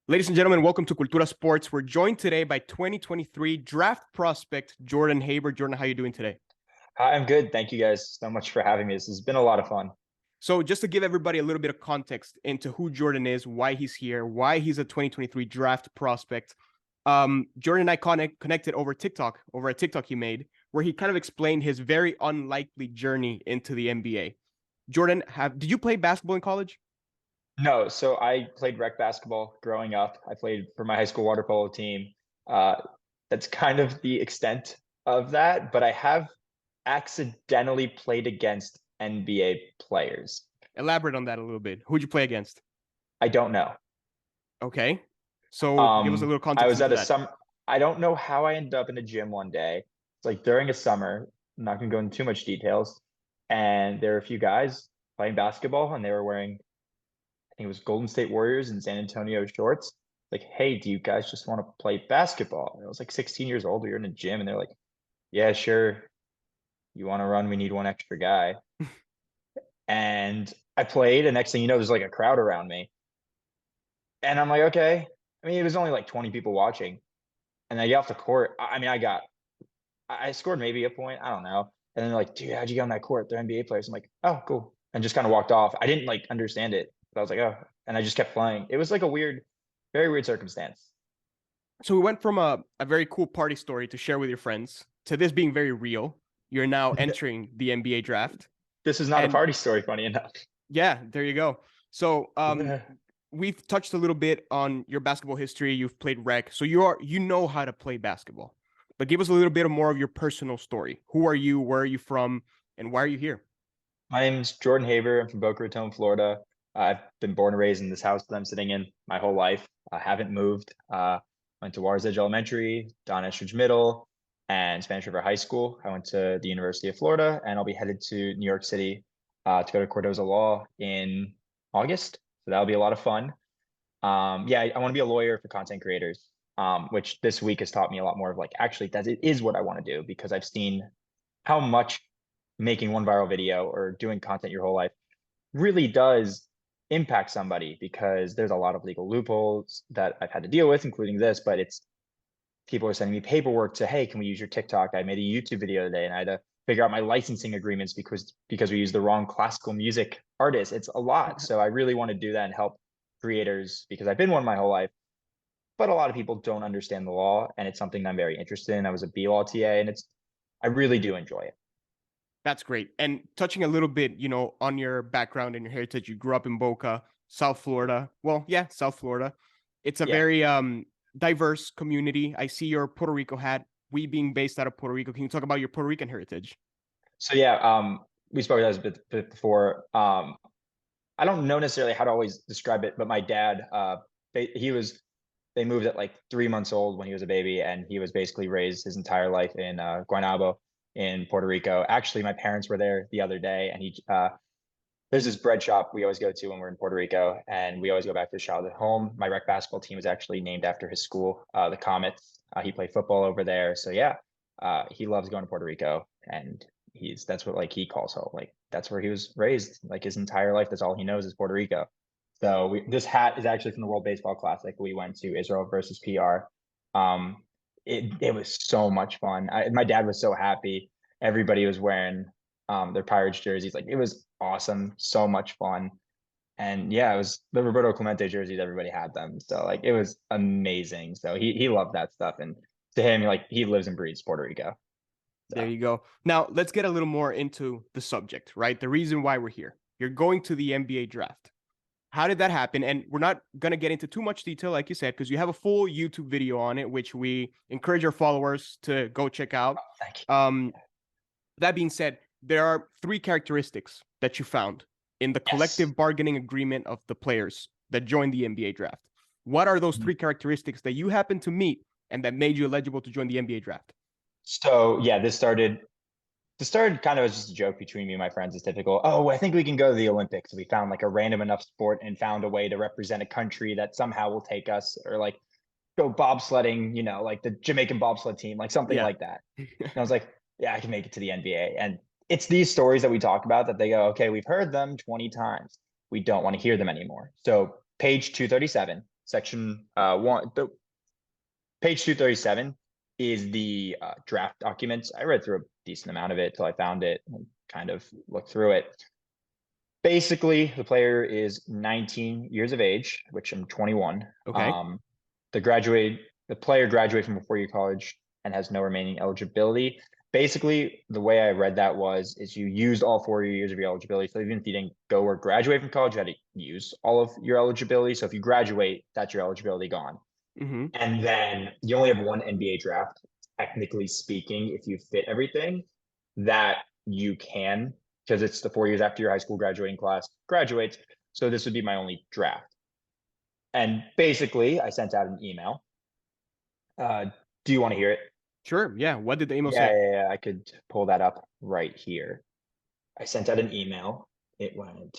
Ladies and gentlemen, welcome to Cultura Sports. We're joined today by 2023 draft prospect Jordan Haber. Jordan, how are you doing today? Hi, I'm good. Thank you guys so much for having me. This has been a lot of fun. So just to give everybody a little bit of context into who Jordan is, why he's here, why he's a 2023 draft prospect, Jordan and I connected over TikTok, over a TikTok he made, where he kind of explained his very unlikely journey into the NBA. Jordan, did you play basketball in college? No, so I played rec basketball growing up. I played for my high school water polo team. Uh, that's kind of the extent of that, but I have accidentally played against NBA players. Elaborate on that a little bit. Who'd you play against? I don't know. Okay. So give us a little I context was into at a that. some I don't know how I ended up in a gym one day. It's like during a summer. I'm not gonna go into too much details. And there were a few guys playing basketball, and they were wearing I think it was Golden State Warriors and San Antonio shorts. Like, hey, do you guys just want to play basketball? And I was like 16 years old. We were in a gym, and they're like, yeah, sure. You want to run? We need one extra guy. And I played, and next thing you know, there's like a crowd around me. And I'm like, okay. I mean, it was only like 20 people watching. And I get off the court. I scored maybe a point. I don't know. And then they're like, dude, how'd you get on that court? They're NBA players. I'm like, oh, cool. And just kind of walked off. I didn't like understand it. But I was like, oh, and I just kept playing. It was like a weird, very weird circumstance. So we went from a very cool party story to share with your friends to this being very real. You're now entering the NBA draft. This is not a And party story, funny enough. yeah, there you go. So we've touched a little bit on your basketball history. You've played rec. So you know how to play basketball. But give us a little bit more of your personal story. Who are you? Where are you from? And why are you here? My name's Jordan Haber. I'm from Boca Raton, Florida. I've been born and raised in this house that I'm sitting in my whole life. I haven't moved. Went to War's Edge Elementary, Don Estridge Middle, and Spanish River High School. I went to the University of Florida, and I'll be headed to New York City to go to Cordoza Law in August. So that'll be a lot of fun. Yeah, I want to be a lawyer for content creators, which this week has taught me a lot more of like actually that it is what I want to do because I've seen how much making one viral video or doing content your whole life really does impact somebody because there's a lot of legal loopholes that I've had to deal with, including this, but it's people are sending me paperwork to, hey, can we use your TikTok? I made a YouTube video today and I had to figure out my licensing agreements because we used the wrong classical music artist. It's a lot. So I really want to do that and help creators because I've been one my whole life, but a lot of people don't understand the law and it's something that I'm very interested in. I was a B law TA and I really do enjoy it. That's great. And touching a little bit, on your background and your heritage, you grew up in Boca, South Florida. Well, yeah, South Florida. It's a Yeah. very diverse community. I see your Puerto Rico hat. We being based out of Puerto Rico. Can you talk about your Puerto Rican heritage? So yeah, we spoke about this bit before. I don't know necessarily how to always describe it, but my dad, they moved at like 3 months old when he was a baby, and he was basically raised his entire life in Guaynabo in Puerto Rico. Actually, my parents were there the other day, and there's this bread shop we always go to when we're in Puerto Rico, and we always go back to his childhood home. My rec basketball team is actually named after his school, the Comets. He played football over there, so yeah, he loves going to Puerto Rico, and that's what like he calls home. Like that's where he was raised, like his entire life. That's all he knows is Puerto Rico. So this hat is actually from the World Baseball Classic. We went to Israel versus PR. It was so much fun. My dad was so happy. Everybody was wearing their Pirates jerseys. Like it was awesome, so much fun. And yeah, it was the Roberto Clemente jerseys. Everybody had them, so like it was amazing. So he loved that stuff, and to him, like he lives and breathes Puerto Rico. There So you go. Now, let's get a little more into the subject, right? The reason why we're here. You're going to the NBA draft. How did that happen? And we're not going to get into too much detail, like you said, because you have a full YouTube video on it, which we encourage our followers to go check out. thank you. That being said, there are three characteristics that you found in the Yes. collective bargaining agreement of the players that joined the NBA draft. What are those three characteristics that you happened to meet and that made you eligible to join the NBA draft? So yeah, this started kind of as just a joke between me and my friends. It's typical. Oh, I think we can go to the Olympics. We found like a random enough sport and found a way to represent a country that somehow will take us, or like go bobsledding, like the Jamaican bobsled team, like something Yeah. like that. And I was like, yeah, I can make it to the NBA. And it's these stories that we talk about that they go, okay, we've heard them 20 times. We don't want to hear them anymore. So page 237, section page 237 is the draft documents. I read through a decent amount of it till I found it and kind of looked through it. Basically, the player is 19 years of age, which I'm 21. Okay. The player graduated from a four-year college and has no remaining eligibility. Basically, the way I read that is you used all 4 years of your eligibility. So even if you didn't go or graduate from college, you had to use all of your eligibility. So if you graduate, that's your eligibility gone. Mm-hmm. And then you only have one NBA draft, technically speaking, if you fit everything, that you can, because it's the 4 years after your high school graduating class graduates. So this would be my only draft. And basically, I sent out an email. Do you want to hear it? Sure. Yeah. What did the email say? Yeah, I could pull that up right here. I sent out an email. It went,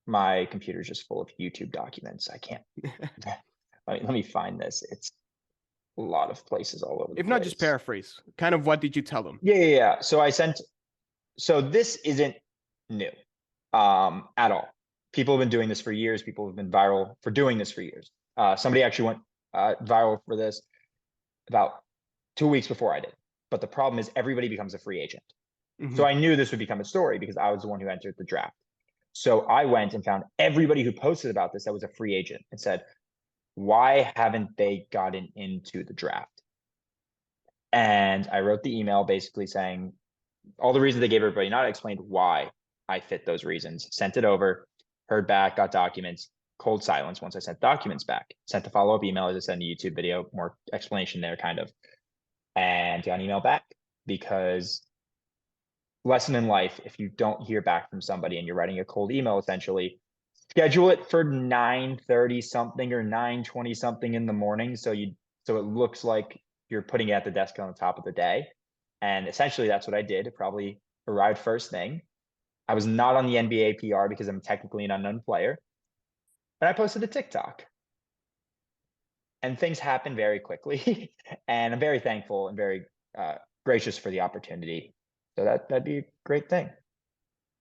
my computer's just full of YouTube documents. I can't, let me find this. It's a lot of places all over the If place. not, just paraphrase. Kind of what did you tell them? Yeah. So this isn't new at all. People have been doing this for years. People have been viral for doing this for years. Somebody actually went viral for this about 2 weeks before I did. But the problem is everybody becomes a free agent. Mm-hmm. So I knew this would become a story because I was the one who entered the draft. So I went and found everybody who posted about this that was a free agent and said, why haven't they gotten into the draft? And I wrote the email basically saying all the reasons they gave everybody, not explained why I fit those reasons, sent it over, heard back, got documents, cold silence once I sent documents back, sent a follow-up email as I sent a YouTube video, more explanation there kind of, and got an email back because lesson in life, if you don't hear back from somebody and you're writing a cold email, essentially, schedule it for 9:30 something or 9:20 something in the morning. So it looks like you're putting it at the desk on the top of the day. And essentially that's what I did. It probably arrived first thing. I was not on the NBA PR because I'm technically an unknown player. And I posted a TikTok. And things happen very quickly. And I'm very thankful and very gracious for the opportunity. So that'd be a great thing.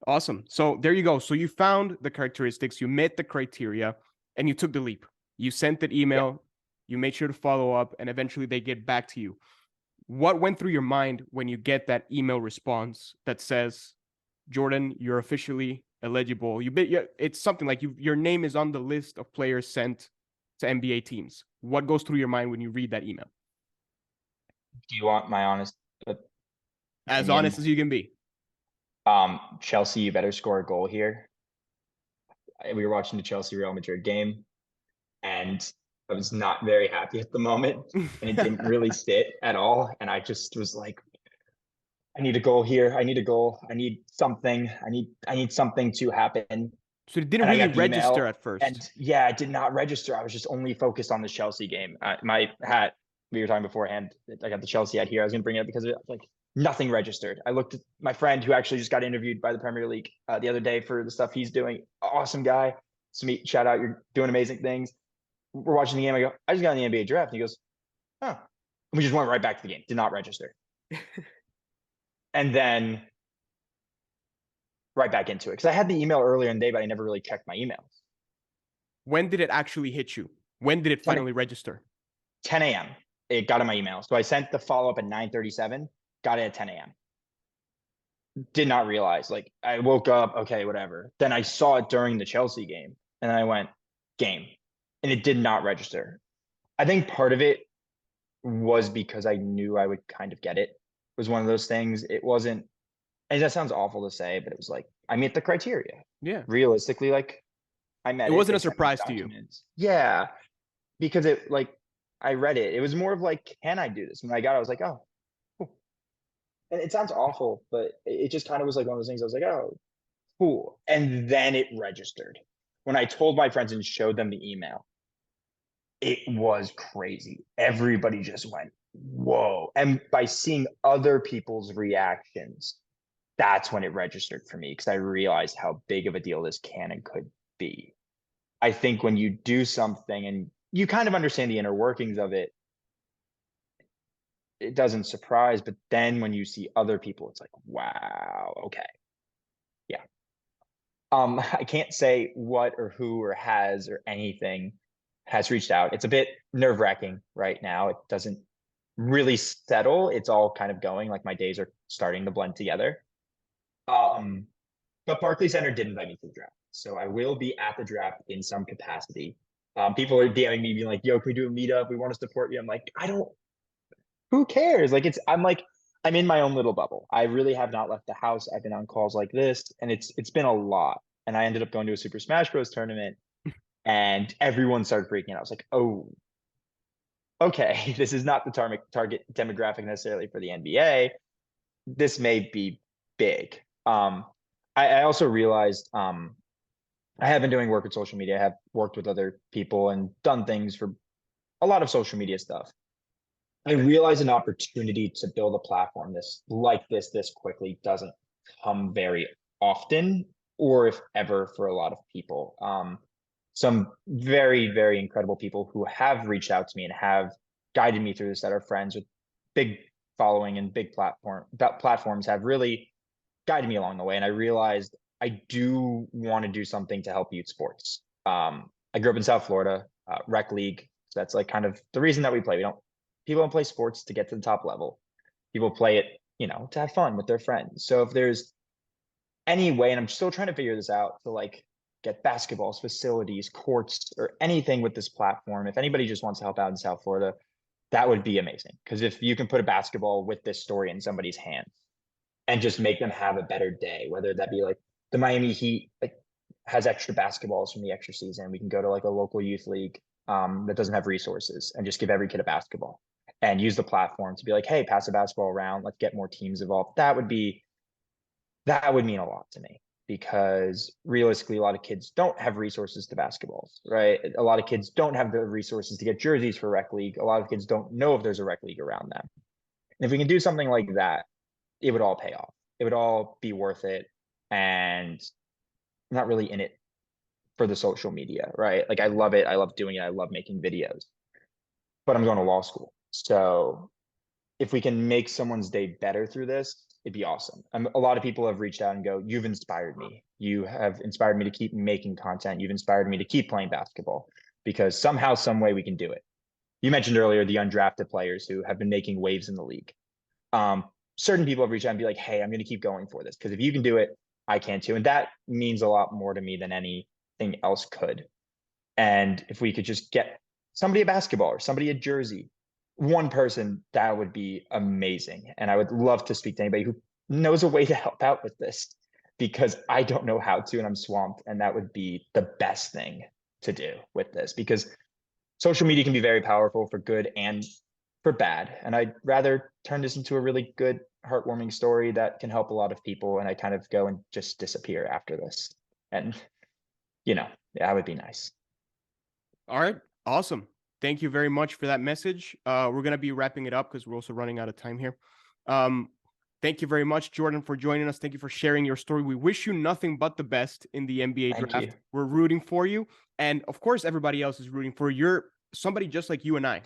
Awesome. So there you go. So you found the characteristics, you met the criteria, and you took the leap. You sent that email, you made sure to follow up, and eventually they get back to you. What went through your mind when you get that email response that says, Jordan, you're officially eligible? It's something like your name is on the list of players sent to NBA teams. What goes through your mind when you read that email? Do you want my honest As opinion? honest as you can be. Chelsea, you better score a goal here. We were watching the Chelsea Real Madrid game, and I was not very happy at the moment, and it didn't really sit at all. And I just was like, I need a goal here. I need a goal. I need something. I need something to happen. So it didn't really register at first. And yeah, it did not register. I was just only focused on the Chelsea game. My hat, we were talking beforehand, I got the Chelsea hat here. I was going to bring it up because it, like, nothing registered. I looked at my friend who actually just got interviewed by the Premier League the other day for the stuff he's doing. Awesome guy. Smeet, shout out. You're doing amazing things. We're watching the game. I go, I just got in the NBA draft. And he goes, oh. And we just went right back to the game. Did not register. And then right back into it. Because I had the email earlier in the day, but I never really checked my emails. When did it actually hit you? When did it finally register? 10 a.m. It got in my email. So I sent the follow-up at 9:37, got it at 10 a.m. Did not realize, like, I woke up, okay, whatever. Then I saw it during the Chelsea game, and I went, game. And it did not register. I think part of it was because I knew I would kind of get it. It was one of those things. It wasn't, and that sounds awful to say, but it was like, I meet the criteria. Yeah. Realistically, like, I met it. It wasn't a surprise to you. Yeah. Because it, like, I read it. It was more of like, can I do this? When I got it, I was like, oh, cool. And it sounds awful, but it just kind of was like one of those things. I was like, oh, cool. And then it registered. When I told my friends and showed them the email, it was crazy. Everybody just went, whoa. And by seeing other people's reactions, that's when it registered for me, because I realized how big of a deal this can and could be. I think when you do something and you kind of understand the inner workings of it, it doesn't surprise. But then when you see other people, it's like, wow, okay. Yeah. I can't say what or who or has or anything has reached out. It's a bit nerve-wracking right now. It doesn't really settle. It's all kind of going, like my days are starting to blend together. Um, but Barclays Center did invite me to the draft. So I will be at the draft in some capacity. People are DMing me being like, yo, can we do a meetup? We want to support you. I'm like, who cares? Like I'm in my own little bubble. I really have not left the house. I've been on calls like this, and it's been a lot. And I ended up going to a Super Smash Bros. Tournament, and everyone started freaking out. I was like, oh, okay, this is not the target demographic necessarily for the NBA. This may be big. I also realized I have been doing work with social media. I have worked with other people and done things for a lot of social media stuff. I realize an opportunity to build a platform this quickly doesn't come very often, or if ever, for a lot of people. Some very, very incredible people who have reached out to me and have guided me through this, that are friends with big following and big platforms, have really guided me along the way. And I realized I do want to do something to help youth sports. I grew up in South Florida, rec league. So that's like kind of the reason that we play. People don't play sports to get to the top level. People play it, to have fun with their friends. So if there's any way, and I'm still trying to figure this out, to like get basketballs, facilities, courts, or anything with this platform, if anybody just wants to help out in South Florida, that would be amazing. Because if you can put a basketball with this story in somebody's hands and just make them have a better day, whether that be like the Miami Heat like has extra basketballs from the extra season, we can go to like a local youth league that doesn't have resources and just give every kid a basketball and use the platform to be like, hey, pass the basketball around, let's get more teams involved. That would mean a lot to me, because realistically, a lot of kids don't have resources to basketballs, right? A lot of kids don't have the resources to get jerseys for rec league. A lot of kids don't know if there's a rec league around them. And if we can do something like that, it would all pay off. It would all be worth it. And I'm not really in it for the social media, right? Like I love it. I love doing it. I love making videos, but I'm going to law school. So if we can make someone's day better through this, it'd be awesome. A lot of people have reached out and go, you've inspired me. You have inspired me to keep making content. You've inspired me to keep playing basketball, because somehow, some way we can do it. You mentioned earlier the undrafted players who have been making waves in the league. Certain people have reached out and be like, hey, I'm going to keep going for this, because if you can do it, I can too. And that means a lot more to me than anything else could. And if we could just get somebody a basketball or somebody a jersey, one person, that would be amazing. And I would love to speak to anybody who knows a way to help out with this, because I don't know how to, and I'm swamped. And that would be the best thing to do with this, because social media can be very powerful for good and for bad. And I'd rather turn this into a really good, heartwarming story that can help a lot of people. And I kind of go and just disappear after this. And, that would be nice. All right. Awesome. Thank you very much for that message. We're going to be wrapping it up because we're also running out of time here. Thank you very much, Jordan, for joining us. Thank you for sharing your story. We wish you nothing but the best in the NBA draft. You. We're rooting for you. And of course, everybody else is rooting for you. You're somebody just like you and I,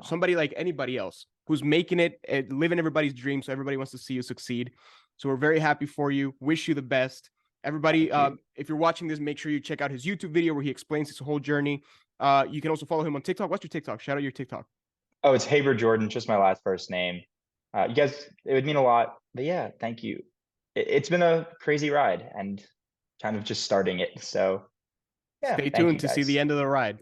somebody like anybody else who's making it, living everybody's dream. So everybody wants to see you succeed. So we're very happy for you. Wish you the best. Everybody, if you're watching this, make sure you check out his YouTube video where he explains his whole journey. You can also follow him on TikTok. What's your TikTok? Shout out your TikTok. Oh, it's Haber Jordan, just my last first name. You guys, it would mean a lot. But yeah, thank you. It's been a crazy ride and kind of just starting it. So yeah, stay tuned to see the end of the ride.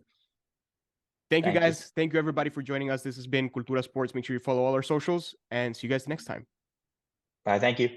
Thank you, guys. You. Thank you, everybody, for joining us. This has been Cultura Sports. Make sure you follow all our socials, and see you guys next time. Bye. Thank you.